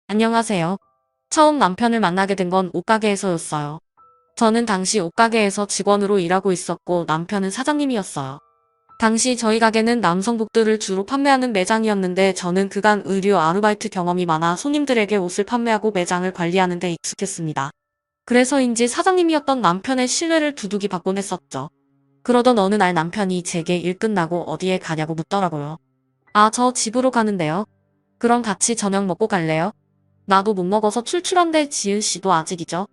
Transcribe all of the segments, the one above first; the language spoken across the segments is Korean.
안녕하세요. 처음 남편을 만나게 된 건 옷가게에서였어요. 저는 당시 옷가게에서 직원으로 일하고 있었고 남편은 사장님이었어요. 당시 저희 가게는 남성복들을 주로 판매하는 매장이었는데 저는 그간 의류 아르바이트 경험이 많아 손님들에게 옷을 판매하고 매장을 관리하는 데 익숙했습니다. 그래서인지 사장님이었던 남편의 신뢰를 두둑이 받곤 했었죠. 그러던 어느 날 남편이 제게 일 끝나고 어디에 가냐고 묻더라고요. 아, 저 집으로 가는데요. 그럼 같이 저녁 먹고 갈래요? 나도 못 먹어서 출출한데 지은 씨도 아직이죠.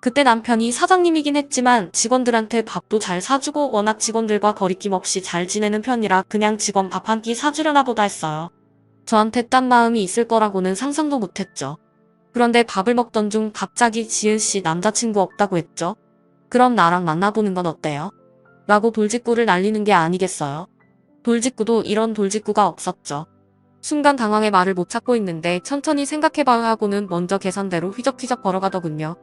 그때 남편이 사장님이긴 했지만 직원들한테 밥도 잘 사주고 워낙 직원들과 거리낌 없이 잘 지내는 편이라 그냥 직원 밥 한 끼 사주려나 보다 했어요. 저한테 딴 마음이 있을 거라고는 상상도 못했죠. 그런데 밥을 먹던 중 갑자기 지은 씨 남자친구 없다고 했죠. 그럼 나랑 만나보는 건 어때요? 라고 돌직구를 날리는 게 아니겠어요. 돌직구도 이런 돌직구가 없었죠. 순간 당황해 말을 못 찾고 있는데 천천히 생각해봐야 하고는 먼저 계산대로 휘적휘적 걸어가더군요.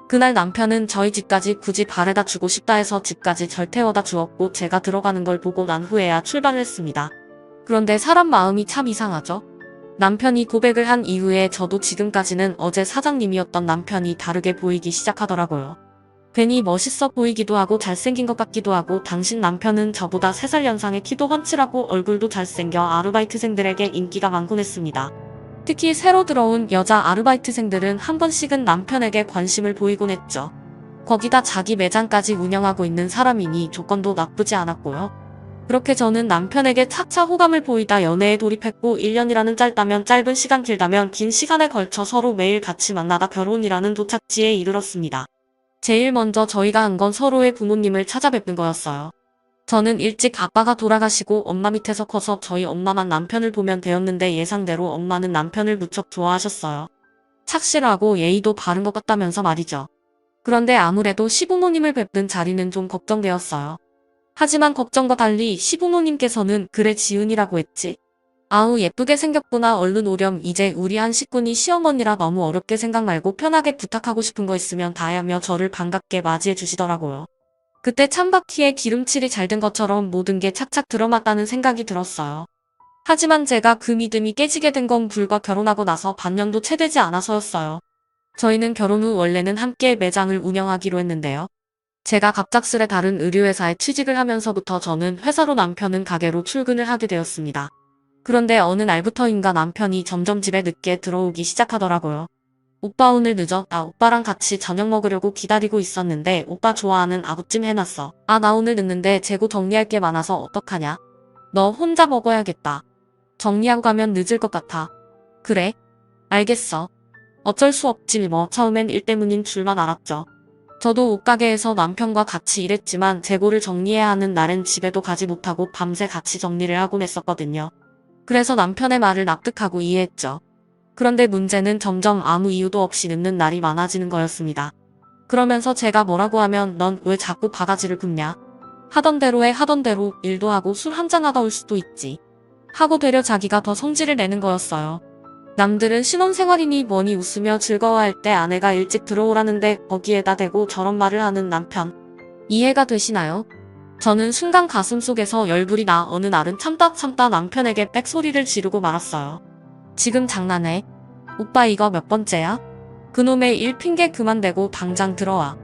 그날 남편은 저희 집까지 굳이 바래다 주고 싶다 해서 집까지 절 태워다 주었고 제가 들어가는 걸 보고 난 후에야 출발을 했습니다. 그런데 사람 마음이 참 이상하죠? 남편이 고백을 한 이후에 저도 지금까지는 어제 사장님이었던 남편이 다르게 보이기 시작하더라고요. 괜히 멋있어 보이기도 하고 잘생긴 것 같기도 하고 당신 남편은 저보다 3살 연상의 키도 훤칠하고 얼굴도 잘생겨 아르바이트생들에게 인기가 많곤 했습니다. 특히 새로 들어온 여자 아르바이트생들은 한 번씩은 남편에게 관심을 보이곤 했죠. 거기다 자기 매장까지 운영하고 있는 사람이니 조건도 나쁘지 않았고요. 그렇게 저는 남편에게 차차 호감을 보이다 연애에 돌입했고 1년이라는 짧다면 짧은 시간 길다면 긴 시간에 걸쳐 서로 매일 같이 만나다 결혼이라는 도착지에 이르렀습니다. 제일 먼저 저희가 한 건 서로의 부모님을 찾아뵙는 거였어요. 저는 일찍 아빠가 돌아가시고 엄마 밑에서 커서 저희 엄마만 남편을 보면 되었는데 예상대로 엄마는 남편을 무척 좋아하셨어요. 착실하고 예의도 바른 것 같다면서 말이죠. 그런데 아무래도 시부모님을 뵙는 자리는 좀 걱정되었어요. 하지만 걱정과 달리 시부모님께서는 그래 지은이라고 했지. 아우 예쁘게 생겼구나 얼른 오렴 이제 우리 한 식구니 시어머니라 너무 어렵게 생각 말고 편하게 부탁하고 싶은 거 있으면 다 하며 저를 반갑게 맞이해 주시더라고요. 그때 찬바퀴에 기름칠이 잘 된 것처럼 모든 게 착착 들어맞다는 생각이 들었어요. 하지만 제가 그 믿음이 깨지게 된 건 불과 결혼하고 나서 반년도 채 되지 않아서였어요. 저희는 결혼 후 원래는 함께 매장을 운영하기로 했는데요. 제가 갑작스레 다른 의류회사에 취직을 하면서부터 저는 회사로 남편은 가게로 출근을 하게 되었습니다. 그런데 어느 날부터인가 남편이 점점 집에 늦게 들어오기 시작하더라고요. 오빠 오늘 늦어. 나 오빠랑 같이 저녁 먹으려고 기다리고 있었는데 오빠 좋아하는 아구찜 해놨어. 아 나 오늘 늦는데 재고 정리할 게 많아서 어떡하냐? 너 혼자 먹어야겠다. 정리하고 가면 늦을 것 같아. 그래? 알겠어. 어쩔 수 없지 뭐 처음엔 일 때문인 줄만 알았죠. 저도 옷가게에서 남편과 같이 일했지만 재고를 정리해야 하는 날엔 집에도 가지 못하고 밤새 같이 정리를 하곤 했었거든요. 그래서 남편의 말을 납득하고 이해했죠. 그런데 문제는 점점 아무 이유도 없이 늦는 날이 많아지는 거였습니다. 그러면서 제가 뭐라고 하면 넌 왜 자꾸 바가지를 굽냐? 하던 대로 해 하던 대로 일도 하고 술 한잔 하다 올 수도 있지. 하고 되려 자기가 더 성질을 내는 거였어요. 남들은 신혼생활이니 뭐니 웃으며 즐거워할 때 아내가 일찍 들어오라는데 거기에다 대고 저런 말을 하는 남편. 이해가 되시나요? 저는 순간 가슴속에서 열불이 나 어느 날은 참다 남편에게 빽소리를 지르고 말았어요. 지금 장난해? 오빠 이거 몇 번째야? 그놈의 일 핑계 그만 대고 당장 들어와.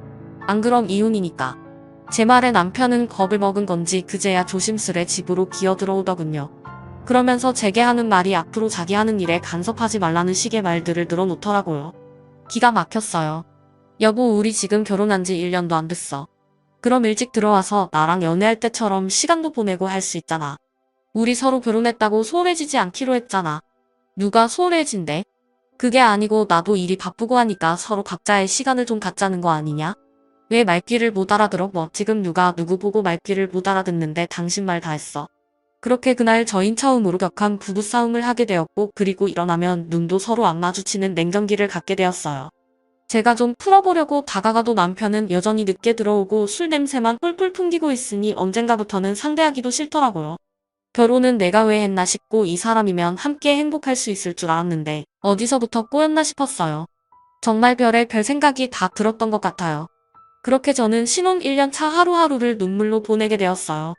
안 그럼 이혼이니까. 제 말에 남편은 겁을 먹은 건지 그제야 조심스레 집으로 기어 들어오더군요. 그러면서 제게 하는 말이 앞으로 자기 하는 일에 간섭하지 말라는 식의 말들을 늘어놓더라고요. 기가 막혔어요. 여보 우리 지금 결혼한 지 1년도 안 됐어. 그럼 일찍 들어와서 나랑 연애할 때처럼 시간도 보내고 할 수 있잖아. 우리 서로 결혼했다고 소홀해지지 않기로 했잖아. 누가 소홀해진대? 그게 아니고 나도 일이 바쁘고 하니까 서로 각자의 시간을 좀 갖자는 거 아니냐? 왜 말귀를 못 알아들어? 뭐 지금 누가 누구 보고 말귀를 못 알아듣는데 당신 말 다 했어. 그렇게 그날 저흰 처음으로 격한 부부싸움을 하게 되었고 그리고 일어나면 눈도 서로 안 마주치는 냉정기를 갖게 되었어요. 제가 좀 풀어보려고 다가가도 남편은 여전히 늦게 들어오고 술 냄새만 뿔뿔 풍기고 있으니 언젠가부터는 상대하기도 싫더라고요. 결혼은 내가 왜 했나 싶고 이 사람이면 함께 행복할 수 있을 줄 알았는데 어디서부터 꼬였나 싶었어요. 정말 별의 별 생각이 다 들었던 것 같아요. 그렇게 저는 신혼 1년 차 하루하루를 눈물로 보내게 되었어요.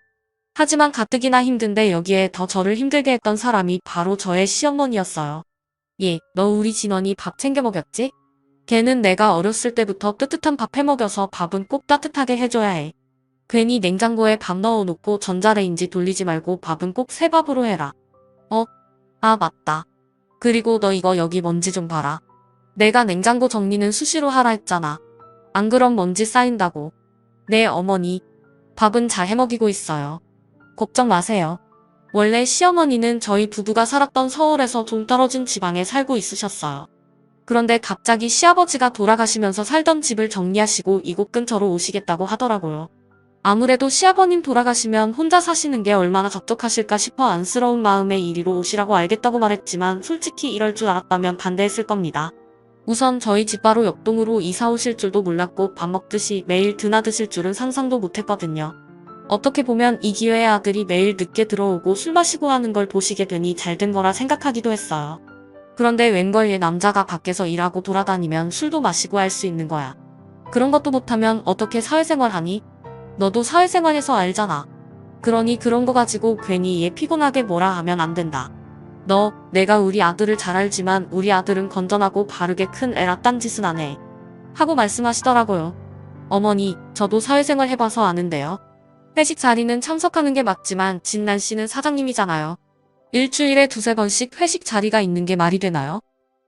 하지만 가뜩이나 힘든데 여기에 더 저를 힘들게 했던 사람이 바로 저의 시어머니였어요. 얘, 너 우리 진원이 밥 챙겨 먹였지? 걔는 내가 어렸을 때부터 뜨뜻한 밥 해먹여서 밥은 꼭 따뜻하게 해줘야 해. 괜히 냉장고에 밥 넣어놓고 전자레인지 돌리지 말고 밥은 꼭 새밥으로 해라. 어? 아, 맞다. 그리고 너 이거 여기 먼지 좀 봐라. 내가 냉장고 정리는 수시로 하라 했잖아. 안 그럼 먼지 쌓인다고. 네, 어머니. 밥은 잘 해먹이고 있어요. 걱정 마세요. 원래 시어머니는 저희 부부가 살았던 서울에서 동떨어진 지방에 살고 있으셨어요. 그런데 갑자기 시아버지가 돌아가시면서 살던 집을 정리하시고 이곳 근처로 오시겠다고 하더라고요. 아무래도 시아버님 돌아가시면 혼자 사시는 게 얼마나 적적하실까 싶어 안쓰러운 마음에 이리로 오시라고 알겠다고 말했지만 솔직히 이럴 줄 알았다면 반대했을 겁니다. 우선 저희 집 바로 옆동으로 이사 오실 줄도 몰랐고 밥 먹듯이 매일 드나드실 줄은 상상도 못했거든요. 어떻게 보면 이 기회에 아들이 매일 늦게 들어오고 술 마시고 하는 걸 보시게 되니 잘된 거라 생각하기도 했어요. 그런데 웬걸 얘 남자가 밖에서 일하고 돌아다니면 술도 마시고 할 수 있는 거야. 그런 것도 못하면 어떻게 사회생활 하니? 너도 사회생활에서 알잖아. 그러니 그런 거 가지고 괜히 얘 피곤하게 뭐라 하면 안 된다. 너, 내가 우리 아들을 잘 알지만 우리 아들은 건전하고 바르게 큰 애라 딴 짓은 안 해. 하고 말씀하시더라고요. 어머니, 저도 사회생활 해봐서 아는데요. 회식 자리는 참석하는 게 맞지만 진난 씨는 사장님이잖아요. 일주일에 두세 번씩 회식 자리가 있는 게 말이 되나요?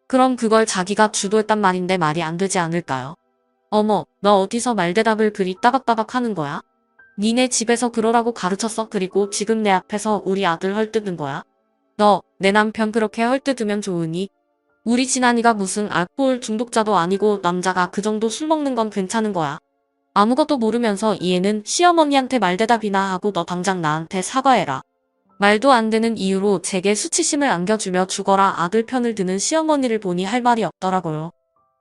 그럼 그걸 자기가 주도했단 말인데 말이 안 되지 않을까요? 어머, 너 어디서 말대답을 그리 따박따박 하는 거야? 니네 집에서 그러라고 가르쳤어. 그리고 지금 내 앞에서 우리 아들 헐뜯은 거야? 너, 내 남편 그렇게 헐뜯으면 좋으니? 우리 진한이가 무슨 알코올 중독자도 아니고 남자가 그 정도 술 먹는 건 괜찮은 거야. 아무것도 모르면서 이 애는 시어머니한테 말대답이나 하고 너 당장 나한테 사과해라. 말도 안 되는 이유로 제게 수치심을 안겨주며 죽어라 아들 편을 드는 시어머니를 보니 할 말이 없더라고요.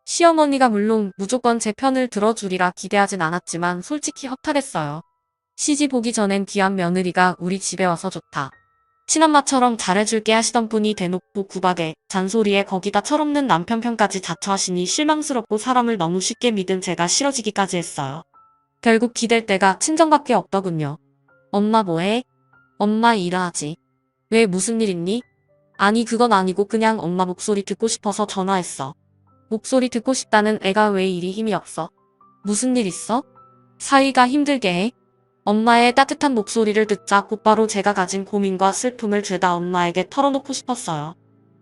시어머니가 물론 무조건 제 편을 들어주리라 기대하진 않았지만 솔직히 허탈했어요. 시집 오기 전엔 귀한 며느리가 우리 집에 와서 좋다. 친엄마처럼 잘해줄게 하시던 분이 대놓고 구박에 잔소리에 거기다 철없는 남편 편까지 자처하시니 실망스럽고 사람을 너무 쉽게 믿은 제가 싫어지기까지 했어요. 결국 기댈 데가 친정밖에 없더군요. 엄마 뭐해? 엄마 일하지. 왜 무슨 일 있니? 아니 그건 아니고 그냥 엄마 목소리 듣고 싶어서 전화했어. 목소리 듣고 싶다는 애가 왜 이리 힘이 없어? 무슨 일 있어? 사위가 힘들게 해? 엄마의 따뜻한 목소리를 듣자 곧바로 제가 가진 고민과 슬픔을 죄다 엄마에게 털어놓고 싶었어요.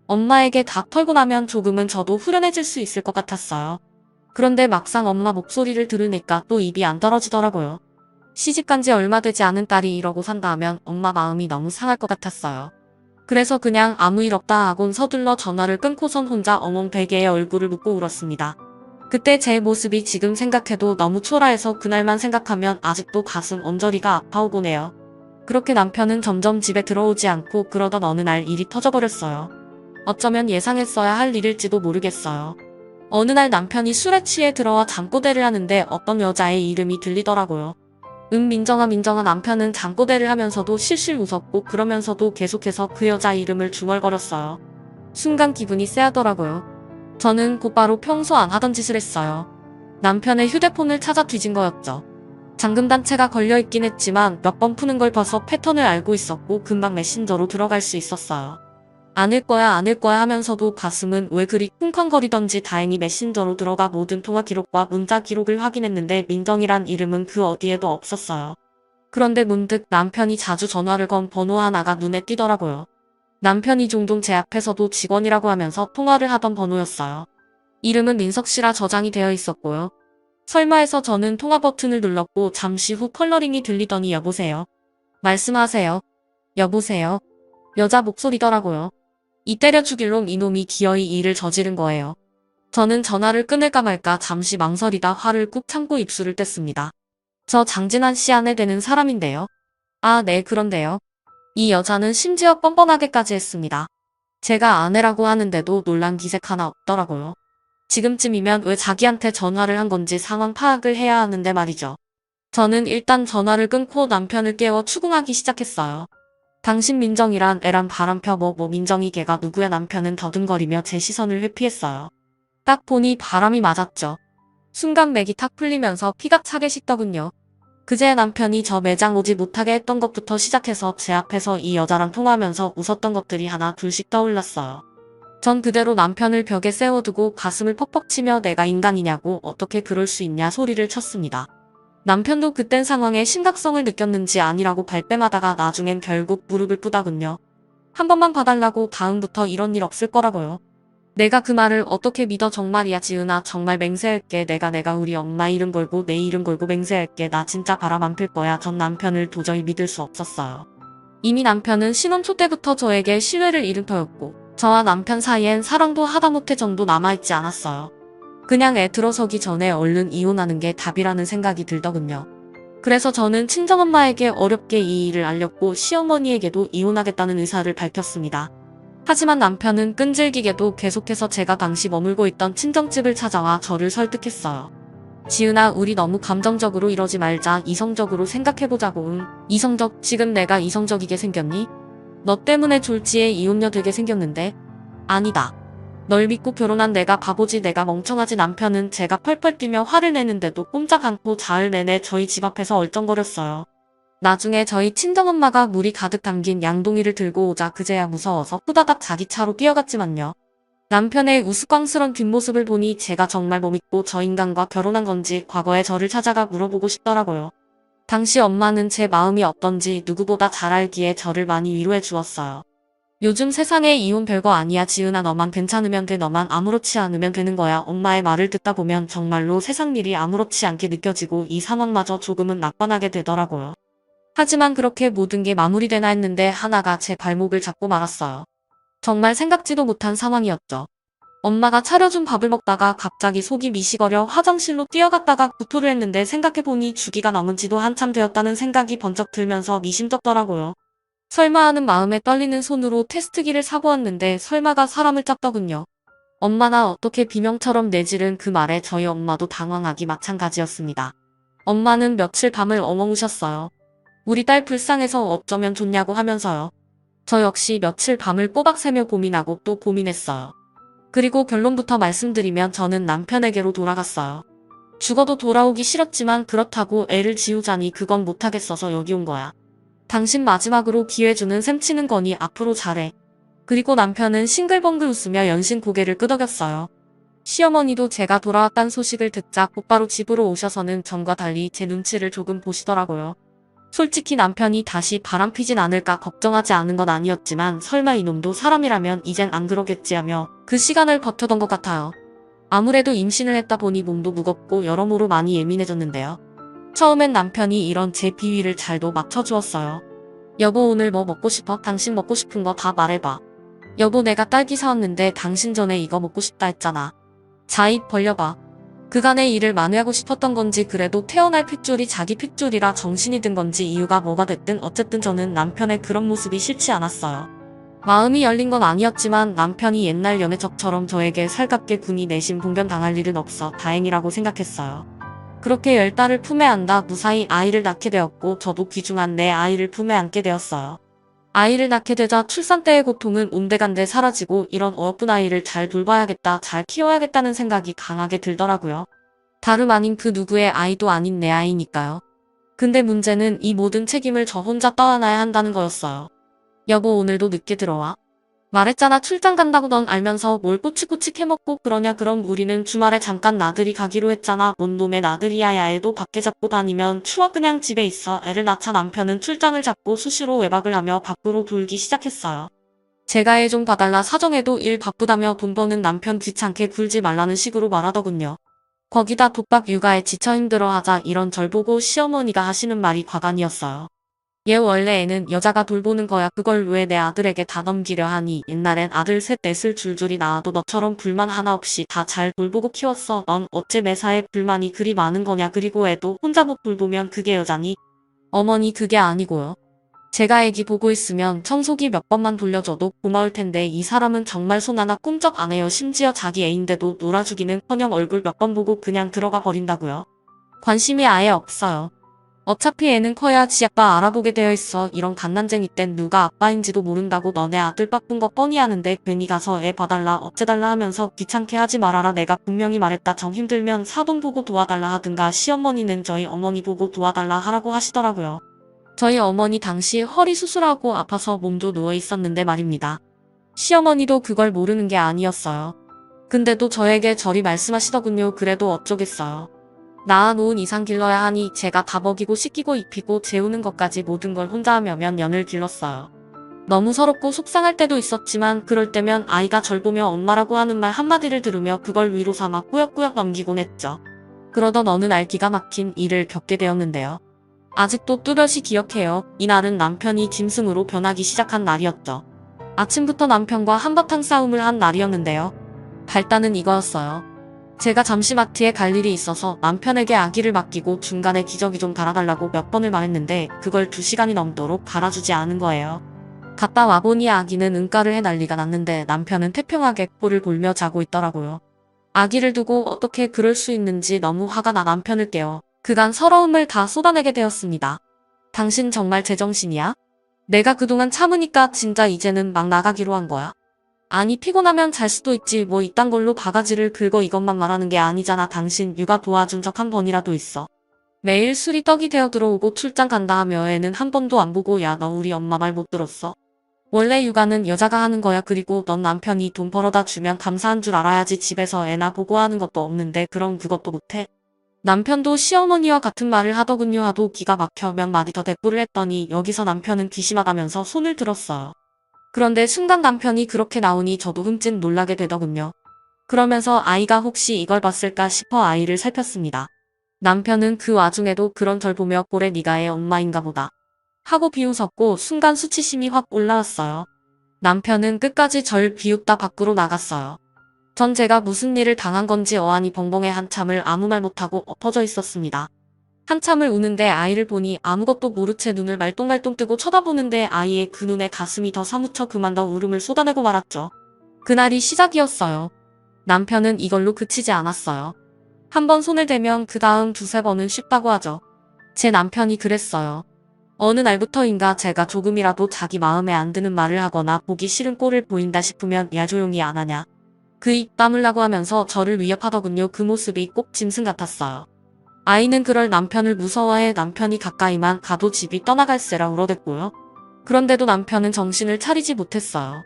엄마에게 다 털고 나면 조금은 저도 후련해질 수 있을 것 같았어요. 그런데 막상 엄마 목소리를 들으니까 또 입이 안 떨어지더라고요. 시집간 지 얼마 되지 않은 딸이 이러고 산다 하면 엄마 마음이 너무 상할 것 같았어요. 그래서 그냥 아무 일 없다 하곤 서둘러 전화를 끊고선 혼자 엉엉베개에 얼굴을 묻고 울었습니다. 그때 제 모습이 지금 생각해도 너무 초라해서 그날만 생각하면 아직도 가슴 언저리가 아파오곤 해요. 그렇게 남편은 점점 집에 들어오지 않고 그러던 어느 날 일이 터져버렸어요. 어쩌면 예상했어야 할 일일지도 모르겠어요. 어느 날 남편이 술에 취해 들어와 잠꼬대를 하는데 어떤 여자의 이름이 들리더라고요. 민정아 민정아 남편은 잠꼬대를 하면서도 실실 웃었고 그러면서도 계속해서 그 여자 이름을 중얼거렸어요. 순간 기분이 쎄하더라고요. 저는 곧바로 평소 안 하던 짓을 했어요. 남편의 휴대폰을 찾아 뒤진 거였죠. 잠금단체가 걸려있긴 했지만 몇 번 푸는 걸 봐서 패턴을 알고 있었고 금방 메신저로 들어갈 수 있었어요. 안을 거야 하면서도 가슴은 왜 그리 쿵쾅거리던지 다행히 메신저로 들어가 모든 통화 기록과 문자 기록을 확인했는데 민정이란 이름은 그 어디에도 없었어요. 그런데 문득 남편이 자주 전화를 건 번호 하나가 눈에 띄더라고요. 남편이 종종 제 앞에서도 직원이라고 하면서 통화를 하던 번호였어요. 이름은 민석 씨라 저장이 되어 있었고요. 설마 해서 저는 통화 버튼을 눌렀고 잠시 후 컬러링이 들리더니 여보세요. 말씀하세요. 여보세요. 여자 목소리더라고요. 이 때려 죽일 놈 이놈이 기어이 일을 저지른 거예요. 저는 전화를 끊을까 말까 잠시 망설이다 화를 꾹 참고 입술을 뗐습니다. 저 장진환 씨 아내 되는 사람인데요. 아, 네, 그런데요. 이 여자는 심지어 뻔뻔하게까지 했습니다. 제가 아내라고 하는데도 놀란 기색 하나 없더라고요. 지금쯤이면 왜 자기한테 전화를 한 건지 상황 파악을 해야 하는데 말이죠. 저는 일단 전화를 끊고 남편을 깨워 추궁하기 시작했어요. 당신 민정이란 애란 바람펴 뭐 민정이 걔가 누구야 남편은 더듬거리며 제 시선을 회피했어요. 딱 보니 바람이 맞았죠. 순간 맥이 탁 풀리면서 피가 차게 식더군요. 그제 남편이 저 매장 오지 못하게 했던 것부터 시작해서 제 앞에서 이 여자랑 통화하면서 웃었던 것들이 하나 둘씩 떠올랐어요. 전 그대로 남편을 벽에 세워두고 가슴을 퍽퍽 치며 내가 인간이냐고 어떻게 그럴 수 있냐 소리를 쳤습니다. 남편도 그땐 상황의 심각성을 느꼈는지 아니라고 발뺌하다가 나중엔 결국 무릎을 꿇다군요. 한 번만 봐달라고 다음부터 이런 일 없을 거라고요. 내가 그 말을 어떻게 믿어. 정말이야 지은아, 정말 맹세할게. 내가 우리 엄마 이름 걸고 내 이름 걸고 맹세할게. 나 진짜 바람 안 필 거야. 전 남편을 도저히 믿을 수 없었어요. 이미 남편은 신혼 초 때부터 저에게 신뢰를 잃은 터였고 저와 남편 사이엔 사랑도 하다못해 정도 남아있지 않았어요. 그냥 애 들어서기 전에 얼른 이혼하는 게 답이라는 생각이 들더군요. 그래서 저는 친정엄마에게 어렵게 이 일을 알렸고 시어머니에게도 이혼하겠다는 의사를 밝혔습니다. 하지만 남편은 끈질기게도 계속해서 제가 당시 머물고 있던 친정집을 찾아와 저를 설득했어요. 지은아, 우리 너무 감정적으로 이러지 말자. 이성적으로 생각해보자고. 이성적? 지금 내가 이성적이게 생겼니? 너 때문에 졸지에 이혼녀 되게 생겼는데? 아니다. 널 믿고 결혼한 내가 바보지, 내가 멍청하지. 남편은 제가 펄펄 뛰며 화를 내는데도 꼼짝 않고 자을 내내 저희 집 앞에서 얼쩡거렸어요. 나중에 저희 친정엄마가 물이 가득 담긴 양동이를 들고 오자 그제야 무서워서 후다닥 자기 차로 뛰어갔지만요. 남편의 우스꽝스런 뒷모습을 보니 제가 정말 못 믿고 저 인간과 결혼한 건지 과거의 저를 찾아가 물어보고 싶더라고요. 당시 엄마는 제 마음이 어떤지 누구보다 잘 알기에 저를 많이 위로해 주었어요. 요즘 세상에 이혼 별거 아니야 지은아, 너만 괜찮으면 돼. 너만 아무렇지 않으면 되는 거야. 엄마의 말을 듣다 보면 정말로 세상 일이 아무렇지 않게 느껴지고 이 상황마저 조금은 낙관하게 되더라고요. 하지만 그렇게 모든 게 마무리되나 했는데 하나가 제 발목을 잡고 말았어요. 정말 생각지도 못한 상황이었죠. 엄마가 차려준 밥을 먹다가 갑자기 속이 미식거려 화장실로 뛰어갔다가 구토를 했는데 생각해보니 주기가 넘은 지도 한참 되었다는 생각이 번쩍 들면서 미심쩍더라고요. 설마 하는 마음에 떨리는 손으로 테스트기를 사보았는데 설마가 사람을 짰더군요. 엄마나 어떻게 비명처럼 내지른 그 말에 저희 엄마도 당황하기 마찬가지였습니다. 엄마는 며칠 밤을 엉엉 우셨어요. 우리 딸 불쌍해서 어쩌면 좋냐고 하면서요. 저 역시 며칠 밤을 꼬박 새며 고민하고 또 고민했어요. 그리고 결론부터 말씀드리면 저는 남편에게로 돌아갔어요. 죽어도 돌아오기 싫었지만 그렇다고 애를 지우자니 그건 못하겠어서 여기 온 거야. 당신 마지막으로 기회 주는 셈 치는 거니 앞으로 잘해. 그리고 남편은 싱글벙글 웃으며 연신 고개를 끄덕였어요. 시어머니도 제가 돌아왔다는 소식을 듣자 곧바로 집으로 오셔서는 전과 달리 제 눈치를 조금 보시더라고요. 솔직히 남편이 다시 바람피진 않을까 걱정하지 않은 건 아니었지만 설마 이놈도 사람이라면 이젠 안 그러겠지 하며 그 시간을 버텨던 것 같아요. 아무래도 임신을 했다 보니 몸도 무겁고 여러모로 많이 예민해졌는데요. 처음엔 남편이 이런 제 비위를 잘도 맞춰주었어요. 여보, 오늘 뭐 먹고 싶어? 당신 먹고 싶은 거 다 말해봐. 여보, 내가 딸기 사왔는데 당신 전에 이거 먹고 싶다 했잖아. 자, 입 벌려봐. 그간의 일을 만회하고 싶었던 건지 그래도 태어날 핏줄이 자기 핏줄이라 정신이 든 건지 이유가 뭐가 됐든 어쨌든 저는 남편의 그런 모습이 싫지 않았어요. 마음이 열린 건 아니었지만 남편이 옛날 연애적처럼 저에게 살갑게 군이 내심 봉변당할 일은 없어 다행이라고 생각했어요. 그렇게 10달을 품에 안다 무사히 아이를 낳게 되었고 저도 귀중한 내 아이를 품에 안게 되었어요. 아이를 낳게 되자 출산 때의 고통은 온데간데 사라지고 이런 어여쁜 아이를 잘 돌봐야겠다, 잘 키워야겠다는 생각이 강하게 들더라고요. 다름 아닌 그 누구의 아이도 아닌 내 아이니까요. 근데 문제는 이 모든 책임을 저 혼자 떠안아야 한다는 거였어요. 여보, 오늘도 늦게 들어와. 말했잖아, 출장 간다고. 넌 알면서 뭘 꼬치꼬치 캐먹고 그러냐. 그럼 우리는 주말에 잠깐 나들이 가기로 했잖아. 뭔 놈의 나들이야. 야, 애도 밖에 잡고 다니면 추워. 그냥 집에 있어. 애를 낳자. 남편은 출장을 잡고 수시로 외박을 하며 밖으로 돌기 시작했어요. 제가 애 좀 봐달라 사정해도 일 바쁘다며 돈 버는 남편 귀찮게 굴지 말라는 식으로 말하더군요. 거기다 독박 육아에 지쳐 힘들어하자 이런 절 보고 시어머니가 하시는 말이 과간이었어요. 얘 원래 애는 여자가 돌보는 거야. 그걸 왜 내 아들에게 다 넘기려 하니. 옛날엔 아들 셋 넷을 줄줄이 낳아도 너처럼 불만 하나 없이 다 잘 돌보고 키웠어. 넌 어째 매사에 불만이 그리 많은 거냐. 그리고 애도 혼자 못 돌보면 그게 여자니? 어머니, 그게 아니고요. 제가 애기 보고 있으면 청소기 몇 번만 돌려줘도 고마울 텐데 이 사람은 정말 손 하나 꿈쩍 안 해요. 심지어 자기 애인데도 놀아주기는커녕 얼굴 몇 번 보고 그냥 들어가 버린다고요. 관심이 아예 없어요. 어차피 애는 커야 지 아빠 알아보게 되어 있어. 이런 갓난쟁이 땐 누가 아빠인지도 모른다고. 너네 아들 바쁜 거 뻔히 아는데 괜히 가서 애 봐달라 어째달라 하면서 귀찮게 하지 말아라. 내가 분명히 말했다. 정 힘들면 사돈 보고 도와달라 하든가. 시어머니는 저희 어머니 보고 도와달라 하라고 하시더라고요. 저희 어머니 당시 허리 수술하고 아파서 몸도 누워 있었는데 말입니다. 시어머니도 그걸 모르는 게 아니었어요. 근데도 저에게 저리 말씀하시더군요. 그래도 어쩌겠어요. 낳아놓은 이상 길러야 하니 제가 다 먹이고 씻기고 입히고 재우는 것까지 모든 걸 혼자 하며 몇 년을 길렀어요. 너무 서럽고 속상할 때도 있었지만 그럴 때면 아이가 절 보며 엄마라고 하는 말 한마디를 들으며 그걸 위로 삼아 꾸역꾸역 넘기곤 했죠. 그러던 어느 날 기가 막힌 일을 겪게 되었는데요. 아직도 뚜렷이 기억해요. 이날은 남편이 짐승으로 변하기 시작한 날이었죠. 아침부터 남편과 한바탕 싸움을 한 날이었는데요. 발단은 이거였어요. 제가 잠시 마트에 갈 일이 있어서 남편에게 아기를 맡기고 중간에 기저귀 좀 갈아달라고 몇 번을 말했는데 그걸 2시간이 넘도록 갈아주지 않은 거예요. 갔다 와보니 아기는 응가를 해 난리가 났는데 남편은 태평하게 코를 골며 자고 있더라고요. 아기를 두고 어떻게 그럴 수 있는지 너무 화가 나 남편을 깨워 그간 서러움을 다 쏟아내게 되었습니다. 당신 정말 제정신이야? 내가 그동안 참으니까 진짜 이제는 막 나가기로 한 거야. 아니 피곤하면 잘 수도 있지 뭐 이딴 걸로 바가지를 긁어 이것만 말하는 게 아니잖아. 당신 육아 도와준 적 한 번이라도 있어. 매일 술이 떡이 되어 들어오고 출장 간다 하며 애는 한 번도 안 보고 야 너 우리 엄마 말 못 들었어? 원래 육아는 여자가 하는 거야. 그리고 넌 남편이 돈 벌어다 주면 감사한 줄 알아야지. 집에서 애나 보고 하는 것도 없는데 그럼 그것도 못해? 남편도 시어머니와 같은 말을 하더군요. 하도 기가 막혀 몇 마디 더 대꾸를 했더니 여기서 남편은 귀심하다면서 손을 들었어요. 그런데 순간 남편이 그렇게 나오니 저도 흠칫 놀라게 되더군요. 그러면서 아이가 혹시 이걸 봤을까 싶어 아이를 살폈습니다. 남편은 그 와중에도 그런 절 보며 꼴에 네가 애 엄마인가 보다 하고 비웃었고 순간 수치심이 확 올라왔어요. 남편은 끝까지 절 비웃다 밖으로 나갔어요. 전 제가 무슨 일을 당한 건지 어안이 벙벙해 한참을 아무 말 못하고 엎어져 있었습니다. 한참을 우는데 아이를 보니 아무것도 모른 채 눈을 말똥말똥 뜨고 쳐다보는데 아이의 그 눈에 가슴이 더 사무쳐 그만 더 울음을 쏟아내고 말았죠. 그날이 시작이었어요. 남편은 이걸로 그치지 않았어요. 한 번 손을 대면 그 다음 2~3번은 쉽다고 하죠. 제 남편이 그랬어요. 어느 날부터인가 제가 조금이라도 자기 마음에 안 드는 말을 하거나 보기 싫은 꼴을 보인다 싶으면 야 조용히 안 하냐. 그 입 다물라고 하면서 저를 위협하더군요. 그 모습이 꼭 짐승 같았어요. 아이는 그럴 남편을 무서워해 남편이 가까이만 가도 집이 떠나갈세라 울어댔고요. 그런데도 남편은 정신을 차리지 못했어요.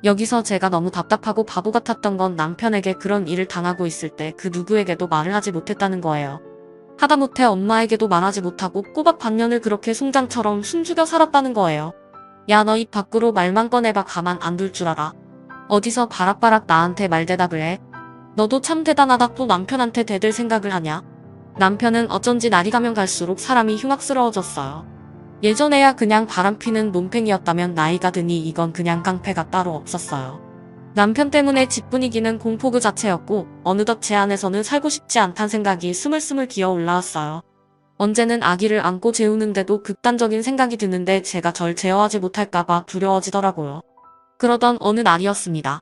여기서 제가 너무 답답하고 바보 같았던 건 남편에게 그런 일을 당하고 있을 때 그 누구에게도 말을 하지 못했다는 거예요. 하다못해 엄마에게도 말하지 못하고 꼬박 반년을 그렇게 송장처럼 숨죽여 살았다는 거예요. 야 너 입 밖으로 말만 꺼내봐 가만 안 둘 줄 알아. 어디서 바락바락 나한테 말대답을 해. 너도 참 대단하다. 또 남편한테 대들 생각을 하냐. 남편은 어쩐지 날이 가면 갈수록 사람이 흉악스러워졌어요. 예전에야 그냥 바람피는 논팽이였다면 나이가 드니 이건 그냥 깡패가 따로 없었어요. 남편 때문에 집 분위기는 공포 그 자체였고 어느덧 제 안에서는 살고 싶지 않단 생각이 스물스물 기어 올라왔어요. 언제는 아기를 안고 재우는데도 극단적인 생각이 드는데 제가 절 제어하지 못할까봐 두려워지더라고요. 그러던 어느 날이었습니다.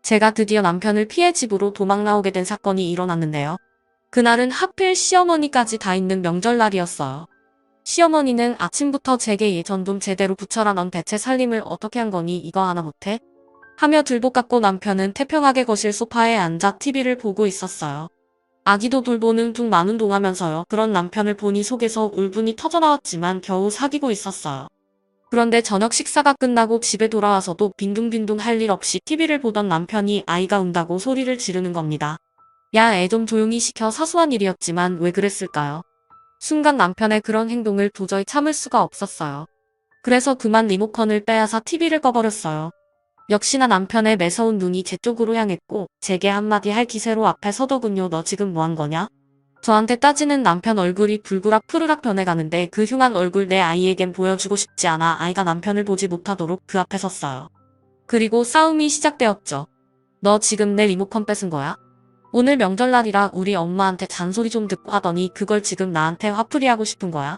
제가 드디어 남편을 피해 집으로 도망 나오게 된 사건이 일어났는데요. 그날은 하필 시어머니까지 다 있는 명절날이었어요. 시어머니는 아침부터 제게 예전 좀 제대로 붙여라 넌 대체 살림을 어떻게 한 거니 이거 하나 못해? 하며 들복 같고 남편은 태평하게 거실 소파에 앉아 TV를 보고 있었어요. 아기도 돌보는 둥 마는 둥 하면서요. 그런 남편을 보니 속에서 울분이 터져나왔지만 겨우 사귀고 있었어요. 그런데 저녁 식사가 끝나고 집에 돌아와서도 빈둥빈둥 할 일 없이 TV를 보던 남편이 아이가 운다고 소리를 지르는 겁니다. 야, 애 좀 조용히 시켜. 사소한 일이었지만 왜 그랬을까요? 순간 남편의 그런 행동을 도저히 참을 수가 없었어요. 그래서 그만 리모컨을 빼앗아 TV를 꺼버렸어요. 역시나 남편의 매서운 눈이 제 쪽으로 향했고 제게 한마디 할 기세로 앞에 서더군요. 너 지금 뭐 한 거냐? 저한테 따지는 남편 얼굴이 불그락 푸르락 변해가는데 그 흉한 얼굴 내 아이에겐 보여주고 싶지 않아 아이가 남편을 보지 못하도록 그 앞에 섰어요. 그리고 싸움이 시작되었죠. 너 지금 내 리모컨 뺏은 거야? 오늘 명절날이라 우리 엄마한테 잔소리 좀 듣고 하더니 그걸 지금 나한테 화풀이하고 싶은 거야?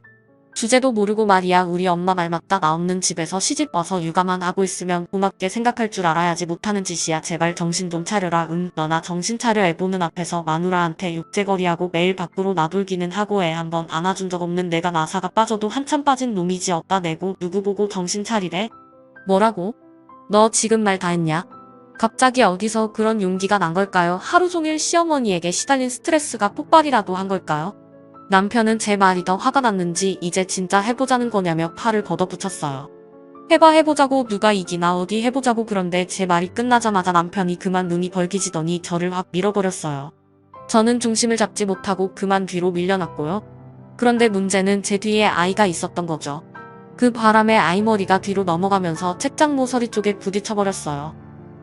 주제도 모르고 말이야. 우리 엄마 말 맞다. 나 없는 집에서 시집 와서 육아만 하고 있으면 고맙게 생각할 줄 알아야지. 못하는 짓이야. 제발 정신 좀 차려라. 너나 정신 차려. 애 보는 앞에서 마누라한테 육제거리하고 매일 밖으로 나돌기는 하고 애 한번 안아준 적 없는 내가 나사가 빠져도 한참 빠진 놈이지. 어따 내고 누구 보고 정신 차리래? 뭐라고? 너 지금 말 다 했냐? 갑자기 어디서 그런 용기가 난 걸까요? 하루 종일 시어머니에게 시달린 스트레스가 폭발이라도 한 걸까요? 남편은 제 말이 더 화가 났는지 이제 진짜 해보자는 거냐며 팔을 걷어붙였어요. 해보자고 누가 이기나 어디 해보자고. 그런데 제 말이 끝나자마자 남편이 그만 눈이 벌개지더니 저를 확 밀어버렸어요. 저는 중심을 잡지 못하고 그만 뒤로 밀려났고요. 그런데 문제는 제 뒤에 아이가 있었던 거죠. 그 바람에 아이 머리가 뒤로 넘어가면서 책장 모서리 쪽에 부딪혀버렸어요.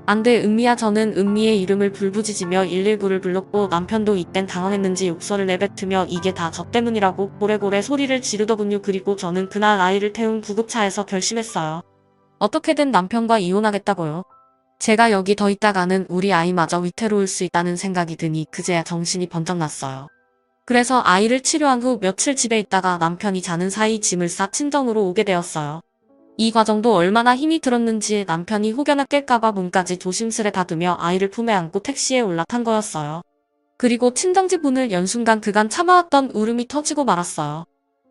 안 돼 은미야. 저는 은미의 이름을 불부짖으며 119를 불렀고 남편도 이땐 당황했는지 욕설을 내뱉으며 이게 다 저 때문이라고 고래고래 소리를 지르더군요. 그리고 저는 그날 아이를 태운 구급차에서 결심했어요. 어떻게든 남편과 이혼하겠다고요. 제가 여기 더 있다가는 우리 아이마저 위태로울 수 있다는 생각이 드니 그제야 정신이 번쩍 났어요. 그래서 아이를 치료한 후 며칠 집에 있다가 남편이 자는 사이 짐을 싸 친정으로 오게 되었어요. 이 과정도 얼마나 힘이 들었는지 남편이 혹여나 깰까봐 문까지 조심스레 닫으며 아이를 품에 안고 택시에 올라탄 거였어요. 그리고 친정집 문을 연 순간 그간 참아왔던 울음이 터지고 말았어요.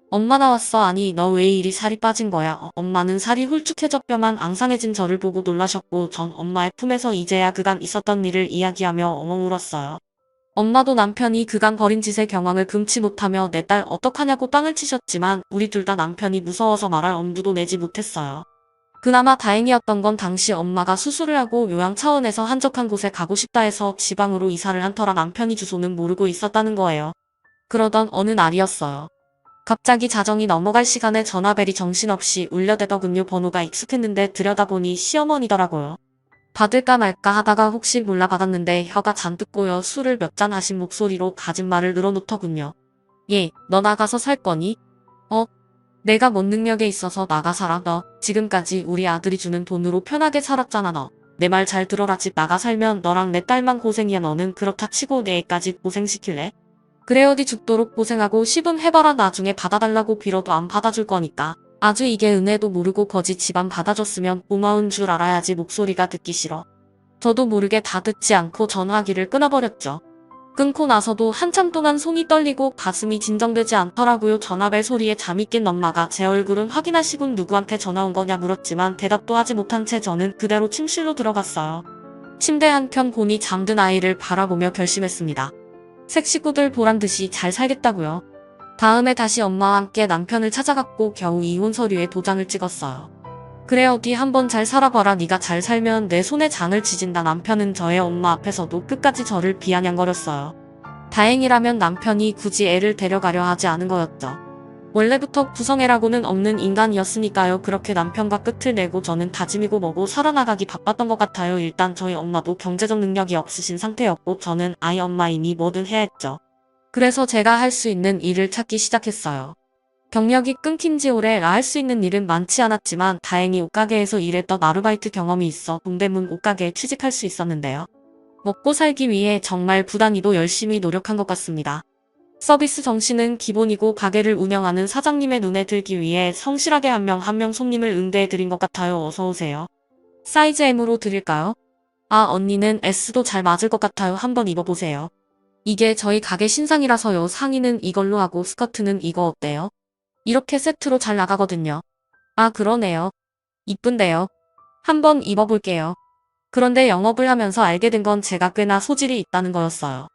엄마 나왔어. 아니 너 왜 이리 살이 빠진 거야? 엄마는 살이 홀쭉해져 뼈만 앙상해진 저를 보고 놀라셨고 전 엄마의 품에서 이제야 그간 있었던 일을 이야기하며 엉엉 울었어요. 엄마도 남편이 그간 벌인 짓의 경황을 금치 못하며 내 딸 어떡하냐고 땅을 치셨지만 우리 둘 다 남편이 무서워서 말할 엄두도 내지 못했어요. 그나마 다행이었던 건 당시 엄마가 수술을 하고 요양 차원에서 한적한 곳에 가고 싶다 해서 지방으로 이사를 한 터라 남편이 주소는 모르고 있었다는 거예요. 그러던 어느 날이었어요. 갑자기 자정이 넘어갈 시간에 전화벨이 정신없이 울려대더군요. 번호가 익숙했는데 들여다보니 시어머니더라고요. 받을까 말까 하다가 혹시 몰라 받았는데 혀가 잔뜩 꼬여 술을 몇 잔 하신 목소리로 가진 말을 늘어놓더군요. 예, 너 나가서 살 거니? 내가 뭔 능력에 있어서 나가 살아. 너 지금까지 우리 아들이 주는 돈으로 편하게 살았잖아. 너 내 말 잘 들어라. 집 나가 살면 너랑 내 딸만 고생이야. 너는 그렇다 치고 내 애까지 고생시킬래? 그래 어디 죽도록 고생하고 시분 해봐라. 나중에 받아달라고 빌어도 안 받아줄 거니까. 아주 이게 은혜도 모르고 거지 집안 받아줬으면 고마운 줄 알아야지. 목소리가 듣기 싫어. 저도 모르게 다 듣지 않고 전화기를 끊어버렸죠. 끊고 나서도 한참 동안 손이 떨리고 가슴이 진정되지 않더라고요. 전화벨 소리에 잠이 깬 엄마가 제 얼굴은 확인하시곤 누구한테 전화 온 거냐 물었지만 대답도 하지 못한 채 저는 그대로 침실로 들어갔어요. 침대 한편 곤히 잠든 아이를 바라보며 결심했습니다. 색 식구들 보란듯이 잘 살겠다고요. 다음에 다시 엄마와 함께 남편을 찾아갔고 겨우 이혼 서류에 도장을 찍었어요. 그래 어디 한번 잘 살아봐라. 네가 잘 살면 내 손에 장을 지진다. 남편은 저의 엄마 앞에서도 끝까지 저를 비아냥거렸어요. 다행이라면 남편이 굳이 애를 데려가려 하지 않은 거였죠. 원래부터 구성애라고는 없는 인간이었으니까요. 그렇게 남편과 끝을 내고 저는 다짐이고 뭐고 살아나가기 바빴던 것 같아요. 일단 저희 엄마도 경제적 능력이 없으신 상태였고 저는 아이 엄마이니 뭐든 해야 했죠. 그래서 제가 할 수 있는 일을 찾기 시작했어요. 경력이 끊긴 지 오래라 할 수 있는 일은 많지 않았지만 다행히 옷가게에서 일했던 아르바이트 경험이 있어 동대문 옷가게에 취직할 수 있었는데요. 먹고 살기 위해 정말 부단히도 열심히 노력한 것 같습니다. 서비스 정신은 기본이고 가게를 운영하는 사장님의 눈에 들기 위해 성실하게 한 명 한 명 손님을 응대해 드린 것 같아요. 어서오세요. 사이즈 M으로 드릴까요? 아 언니는 S도 잘 맞을 것 같아요. 한번 입어보세요. 이게 저희 가게 신상이라서요. 상의는 이걸로 하고 스커트는 이거 어때요? 이렇게 세트로 잘 나가거든요. 아 그러네요. 이쁜데요. 한번 입어볼게요. 그런데 영업을 하면서 알게 된 건 제가 꽤나 소질이 있다는 거였어요.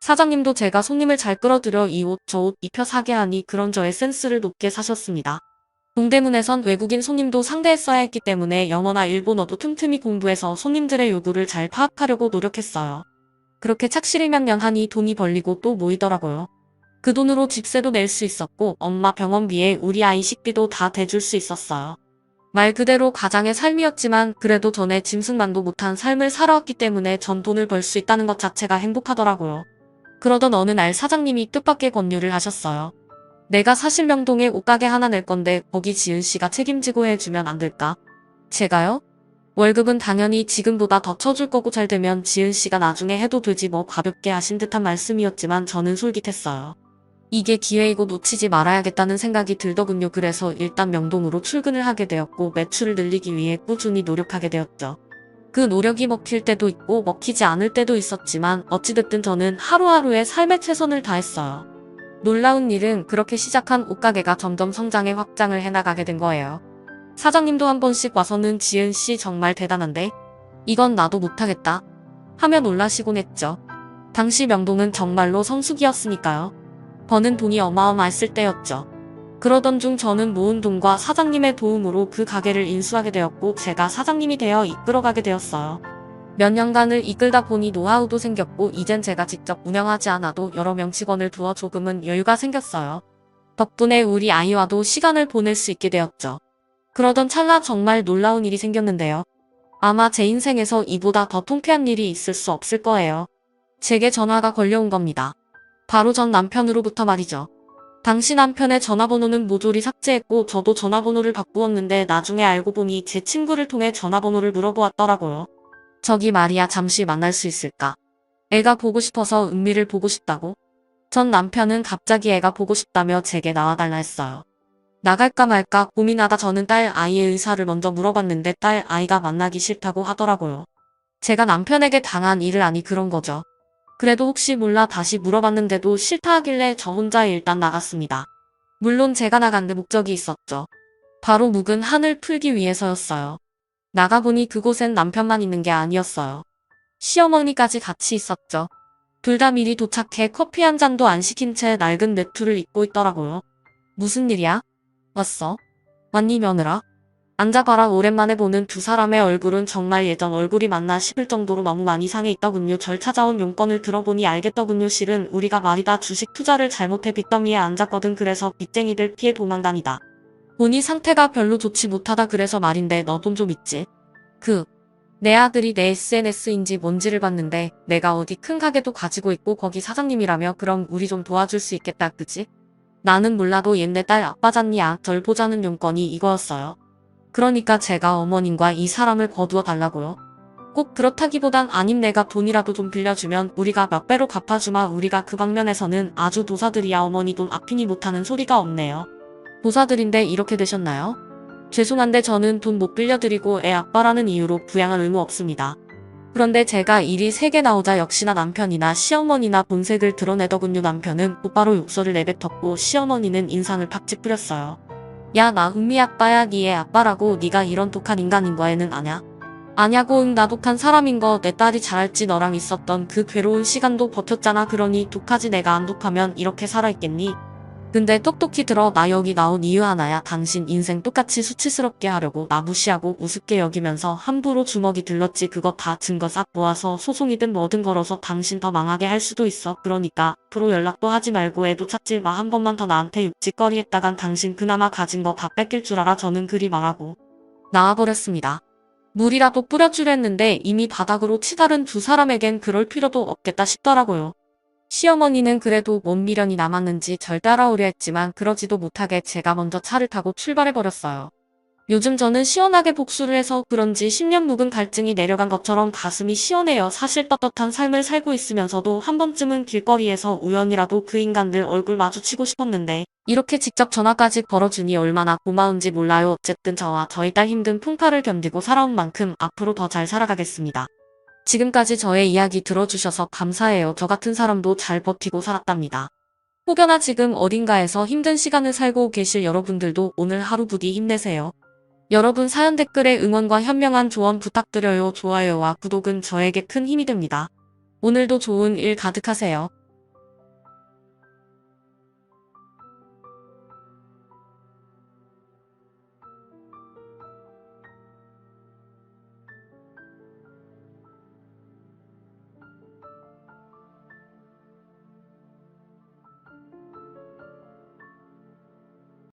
사장님도 제가 손님을 잘 끌어들여 이 옷 저 옷 입혀 사게 하니 그런 저의 센스를 높게 사셨습니다. 동대문에선 외국인 손님도 상대했어야 했기 때문에 영어나 일본어도 틈틈이 공부해서 손님들의 요구를 잘 파악하려고 노력했어요. 그렇게 착실히 명령하니 돈이 벌리고 또 모이더라고요. 그 돈으로 집세도 낼 수 있었고 엄마 병원비에 우리 아이 식비도 다 대줄 수 있었어요. 말 그대로 가장의 삶이었지만 그래도 전에 짐승만도 못한 삶을 살아왔기 때문에 전 돈을 벌 수 있다는 것 자체가 행복하더라고요. 그러던 어느 날 사장님이 뜻밖의 권유를 하셨어요. 내가 사실 명동에 옷가게 하나 낼 건데 거기 지은 씨가 책임지고 해주면 안 될까? 제가요? 월급은 당연히 지금보다 더 쳐줄 거고 잘 되면 지은 씨가 나중에 해도 되지 뭐 가볍게 하신 듯한 말씀이었지만 저는 솔깃했어요. 이게 기회이고 놓치지 말아야겠다는 생각이 들더군요. 그래서 일단 명동으로 출근을 하게 되었고 매출을 늘리기 위해 꾸준히 노력하게 되었죠. 그 노력이 먹힐 때도 있고 먹히지 않을 때도 있었지만 어찌됐든 저는 하루하루에 삶의 최선을 다했어요. 놀라운 일은 그렇게 시작한 옷가게가 점점 성장해 확장을 해나가게 된 거예요. 사장님도 한 번씩 와서는 지은 씨 정말 대단한데? 이건 나도 못하겠다. 하며 놀라시곤 했죠. 당시 명동은 정말로 성수기였으니까요. 버는 돈이 어마어마했을 때였죠. 그러던 중 저는 모은 돈과 사장님의 도움으로 그 가게를 인수하게 되었고 제가 사장님이 되어 이끌어가게 되었어요. 몇 년간을 이끌다 보니 노하우도 생겼고 이젠 제가 직접 운영하지 않아도 여러 명 직원을 두어 조금은 여유가 생겼어요. 덕분에 우리 아이와도 시간을 보낼 수 있게 되었죠. 그러던 찰나 정말 놀라운 일이 생겼는데요. 아마 제 인생에서 이보다 더 통쾌한 일이 있을 수 없을 거예요. 제게 전화가 걸려온 겁니다. 바로 전 남편으로부터 말이죠. 당시 남편의 전화번호는 모조리 삭제했고 저도 전화번호를 바꾸었는데 나중에 알고 보니 제 친구를 통해 전화번호를 물어보았더라고요. 저기 말이야 잠시 만날 수 있을까? 애가 보고 싶어서 은미를 보고 싶다고? 전 남편은 갑자기 애가 보고 싶다며 제게 나와달라 했어요. 나갈까 말까 고민하다 저는 딸 아이의 의사를 먼저 물어봤는데 딸 아이가 만나기 싫다고 하더라고요. 제가 남편에게 당한 일을 아니 그런 거죠. 그래도 혹시 몰라 다시 물어봤는데도 싫다 하길래 저 혼자 일단 나갔습니다. 물론 제가 나간 데 목적이 있었죠. 바로 묵은 한을 풀기 위해서였어요. 나가보니 그곳엔 남편만 있는 게 아니었어요. 시어머니까지 같이 있었죠. 둘 다 미리 도착해 커피 한 잔도 안 시킨 채 낡은 외투를 입고 있더라고요. 무슨 일이야? 왔어? 왔니 며느라? 앉아봐라. 오랜만에 보는 두 사람의 얼굴은 정말 예전 얼굴이 맞나 싶을 정도로 너무 많이 상해 있더군요. 절 찾아온 용건을 들어보니 알겠더군요. 실은 우리가 말이다 주식 투자를 잘못해 빚더미에 앉았거든. 그래서 빚쟁이들 피해 도망다니다. 보니 상태가 별로 좋지 못하다. 그래서 말인데 너 돈 좀 있지? 내 아들이 내 SNS인지 뭔지를 봤는데 내가 어디 큰 가게도 가지고 있고 거기 사장님이라며. 그럼 우리 좀 도와줄 수 있겠다 그지? 나는 몰라도 얘네 딸 아빠잖냐. 절 보자는 용건이 이거였어요. 그러니까 제가 어머님과 이 사람을 거두어 달라고요. 꼭 그렇다기보단 아님 내가 돈이라도 좀 빌려주면 우리가 몇 배로 갚아주마. 우리가 그 방면에서는 아주 도사들이야. 어머니 돈 아끼니 못하는 소리가 없네요. 도사들인데 이렇게 되셨나요? 죄송한데 저는 돈 못 빌려드리고 애 아빠라는 이유로 부양할 의무 없습니다. 그런데 제가 일이 세게 나오자 역시나 남편이나 시어머니나 본색을 드러내더군요. 남편은 곧바로 욕설을 내뱉었고 시어머니는 인상을 팍 찌푸렸어요. 야 나 은미 아빠야. 니 애 아빠라고. 니가 이런 독한 인간인 거 애는 아냐? 아냐고. 응 나 독한 사람인 거. 내 딸이 잘할지 너랑 있었던 그 괴로운 시간도 버텼잖아. 그러니 독하지. 내가 안 독하면 이렇게 살아있겠니? 근데 똑똑히 들어. 나 여기 나온 이유 하나야. 당신 인생 똑같이 수치스럽게 하려고 나 무시하고 우습게 여기면서 함부로 주먹이 들렀지. 그거 다 증거 싹 모아서 소송이든 뭐든 걸어서 당신 더 망하게 할 수도 있어. 그러니까 앞으로 연락도 하지 말고 애도 찾지 마. 한 번만 더 나한테 육짓거리 했다간 당신 그나마 가진 거 다 뺏길 줄 알아. 저는 그리 망하고 나와버렸습니다. 물이라도 뿌려주랬는데 이미 바닥으로 치다른 두 사람에겐 그럴 필요도 없겠다 싶더라고요. 시어머니는 그래도 뭔 미련이 남았는지 절 따라오려 했지만 그러지도 못하게 제가 먼저 차를 타고 출발해버렸어요. 요즘 저는 시원하게 복수를 해서 그런지 10년 묵은 갈증이 내려간 것처럼 가슴이 시원해요. 사실 떳떳한 삶을 살고 있으면서도 한 번쯤은 길거리에서 우연이라도 그 인간들 얼굴 마주치고 싶었는데 이렇게 직접 전화까지 걸어주니 얼마나 고마운지 몰라요. 어쨌든 저와 저희 딸 힘든 풍파를 견디고 살아온 만큼 앞으로 더 잘 살아가겠습니다. 지금까지 저의 이야기 들어주셔서 감사해요. 저 같은 사람도 잘 버티고 살았답니다. 혹여나 지금 어딘가에서 힘든 시간을 살고 계실 여러분들도 오늘 하루 부디 힘내세요. 여러분 사연 댓글에 응원과 현명한 조언 부탁드려요. 좋아요와 구독은 저에게 큰 힘이 됩니다. 오늘도 좋은 일 가득하세요.